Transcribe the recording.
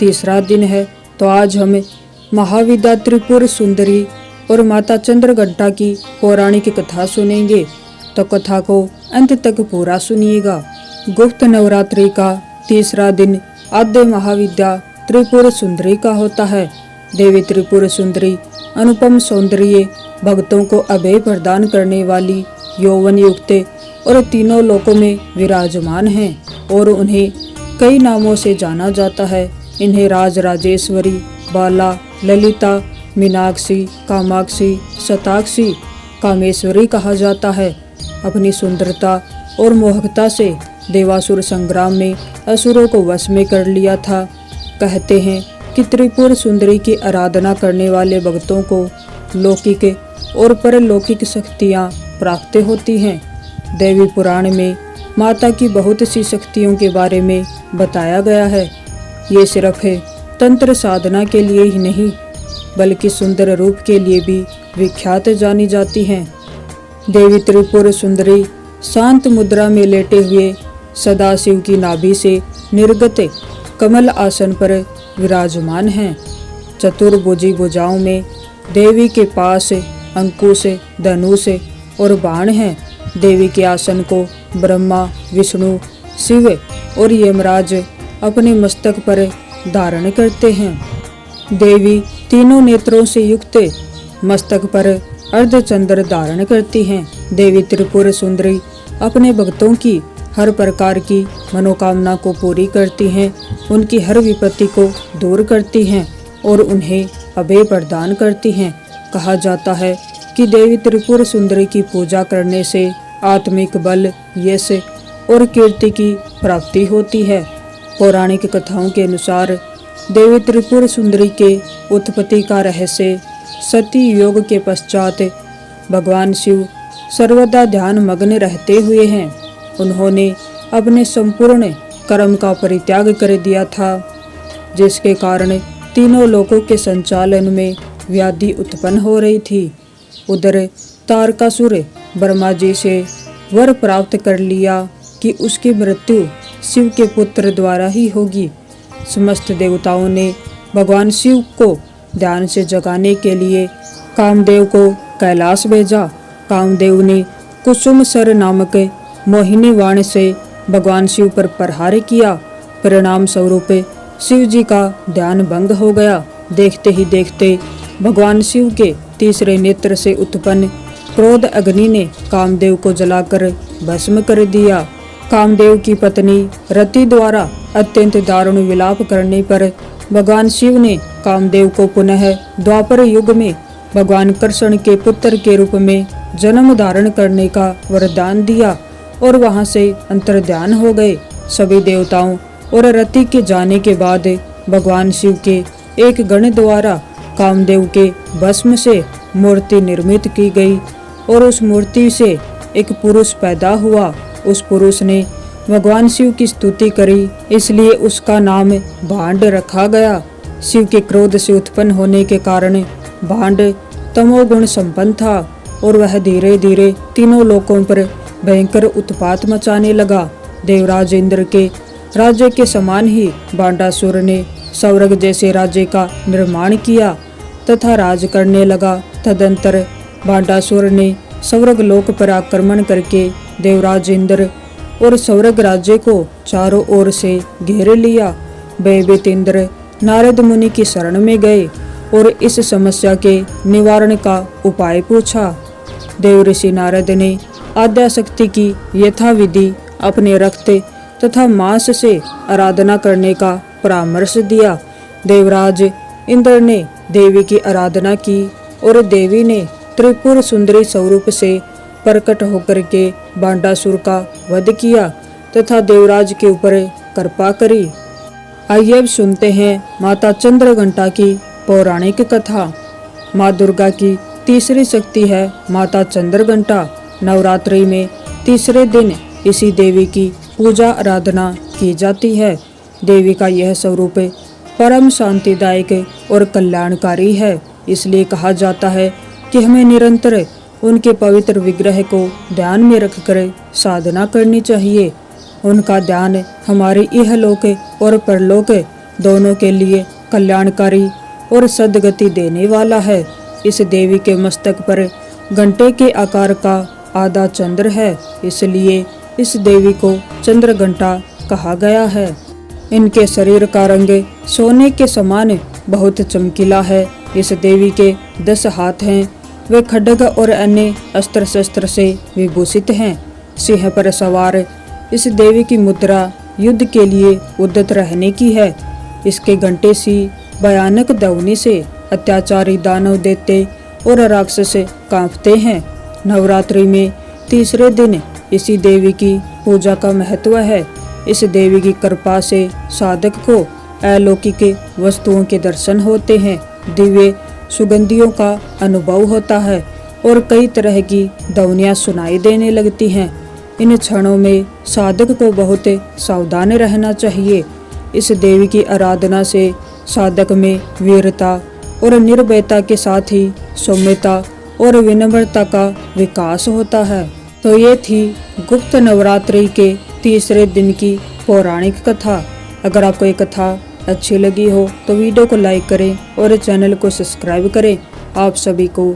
तीसरा दिन है, तो आज हम महाविद्या त्रिपुर सुंदरी और माता चंद्रघंटा की पौराणिक कथा सुनेंगे। तो कथा को अंत तक पूरा सुनिएगा। गुप्त नवरात्रि का तीसरा दिन आद्य महाविद्या त्रिपुर सुंदरी का होता है। देवी त्रिपुर सुंदरी अनुपम सौंदर्य, भक्तों को अभय प्रदान करने वाली, यौवन युक्त और तीनों लोकों में विराजमान हैं और उन्हें कई नामों से जाना जाता है। इन्हें राज राजेश्वरी, बाला, ललिता, मीनाक्षी, कामाक्षी, शताक्षी, कामेश्वरी कहा जाता है। अपनी सुंदरता और मोहकता से देवासुर संग्राम में असुरों को वश में कर लिया था। कहते हैं कि त्रिपुर सुंदरी की आराधना करने वाले भक्तों को लौकिक और परलौकिक शक्तियाँ प्राप्त होती हैं। देवी पुराण में माता की बहुत सी शक्तियों के बारे में बताया गया है। ये सिर्फ तंत्र साधना के लिए ही नहीं, बल्कि सुंदर रूप के लिए भी विख्यात जानी जाती हैं। देवी त्रिपुर सुंदरी शांत मुद्रा में लेटे हुए सदाशिव की नाभि से निर्गत कमल आसन पर विराजमान हैं। चतुर्भुजी भुजाओं में देवी के पास अंकुश, धनुष और बाण हैं। देवी के आसन को ब्रह्मा, विष्णु, शिव और यमराज अपने मस्तक पर धारण करते हैं। देवी तीनों नेत्रों से युक्त मस्तक पर अर्धचंद्र धारण करती हैं। देवी त्रिपुर सुंदरी अपने भक्तों की हर प्रकार की मनोकामना को पूरी करती हैं, उनकी हर विपत्ति को दूर करती हैं और उन्हें अभय प्रदान करती हैं। कहा जाता है कि देवी त्रिपुर सुंदरी की पूजा करने से आत्मिक बल, यश और कीर्ति की प्राप्ति होती है। पौराणिक कथाओं के अनुसार देवी त्रिपुर सुंदरी के उत्पत्ति का रहस्य सती योग के पश्चात भगवान शिव सर्वदा ध्यान मग्न रहते हुए हैं। उन्होंने अपने संपूर्ण कर्म का परित्याग कर दिया था, जिसके कारण तीनों लोकों के संचालन में व्याधि उत्पन्न हो रही थी। उधर तारकासुर ब्रह्मा जी से वर प्राप्त कर लिया कि उसकी मृत्यु शिव के पुत्र द्वारा ही होगी। समस्त देवताओं ने भगवान शिव को ध्यान से जगाने के लिए कामदेव को कैलाश भेजा। कामदेव ने कुसुम सर नामक मोहिनी वाण से भगवान शिव पर प्रहार किया। परिणाम स्वरूप शिव जी का ध्यान भंग हो गया। देखते ही देखते भगवान शिव के तीसरे नेत्र से उत्पन्न क्रोध अग्नि ने कामदेव को जलाकर भस्म कर दिया। कामदेव की पत्नी रति द्वारा अत्यंत दारुण विलाप करने पर भगवान शिव ने कामदेव को पुनः द्वापर युग में भगवान कृष्ण के पुत्र के रूप में जन्म धारण करने का वरदान दिया और वहां से अंतर्ध्यान हो गए। सभी देवताओं और रति के जाने के बाद भगवान शिव के एक गण द्वारा कामदेव के भस्म से मूर्ति निर्मित की गई और उस मूर्ति से एक पुरुष पैदा हुआ। उस पुरुष ने भगवान शिव की स्तुति करी, इसलिए उसका नाम भांड रखा गया। शिव के क्रोध से उत्पन्न होने के कारण भांड तमोगुण संपन्न था और वह धीरे धीरे तीनों लोकों पर भयंकर उत्पात मचाने लगा। देवराज इंद्र के राज्य के समान ही भांडासुर ने स्वर्ग जैसे राज्य का निर्माण किया तथा राज करने लगा। तदंतर भांडासुर ने स्वर्ग लोक पर आक्रमण करके देवराज इंद्र और स्वर्ग राज्य को चारों ओर से घेर लिया। भयभीत इंद्र नारद मुनि की शरण में गए और इस समस्या के निवारण का उपाय पूछा। देव ऋषि नारद ने आद्याशक्ति की यथाविधि अपने रक्त तथा मांस से आराधना करने का परामर्श दिया। देवराज इंद्र ने देवी की आराधना की और देवी ने त्रिपुर सुंदरी स्वरूप से प्रकट होकर के भांडासुर का वध किया तथा देवराज के ऊपर कृपा करी। आइए अब सुनते हैं माता चंद्रघंटा की पौराणिक कथा। माँ दुर्गा की तीसरी शक्ति है माता चंद्रघंटा। नवरात्रि में तीसरे दिन इसी देवी की पूजा आराधना की जाती है। देवी का यह स्वरूप परम शांतिदायक और कल्याणकारी है। इसलिए कहा जाता है कि हमें निरंतर उनके पवित्र विग्रह को ध्यान में रखकर साधना करनी चाहिए। उनका ध्यान हमारे इहलोक और परलोक दोनों के लिए कल्याणकारी और सद्गति देने वाला है। इस देवी के मस्तक पर घंटे के आकार का आधा चंद्र है, इसलिए इस देवी को चंद्र घंटा कहा गया है। इनके शरीर का रंग सोने के समान बहुत चमकीला है। इस देवी के 10 हाथ हैं। वे खड्ग और अन्य अस्त्र शस्त्र से विभूषित हैं। सिंह पर सवार इस देवी की मुद्रा युद्ध के लिए उद्यत रहने की है। इसके घंटे सी भयानक ध्वनि से अत्याचारी दानव देते और राक्षस कांपते हैं। नवरात्रि में तीसरे दिन इसी देवी की पूजा का महत्व है। इस देवी की कृपा से साधक को अलौकिक वस्तुओं के दर्शन होते हैं, दिव्य सुगंधियों का अनुभव होता है और कई तरह की ध्वनियाँ सुनाई देने लगती हैं। इन क्षणों में साधक को बहुत सावधान रहना चाहिए। इस देवी की आराधना से साधक में वीरता और निर्भयता के साथ ही सौम्यता और विनम्रता का विकास होता है। तो ये थी गुप्त नवरात्रि के तीसरे दिन की पौराणिक कथा। अगर आपको ये कथा अच्छी लगी हो तो वीडियो को लाइक करें और चैनल को सब्सक्राइब करें। आप सभी को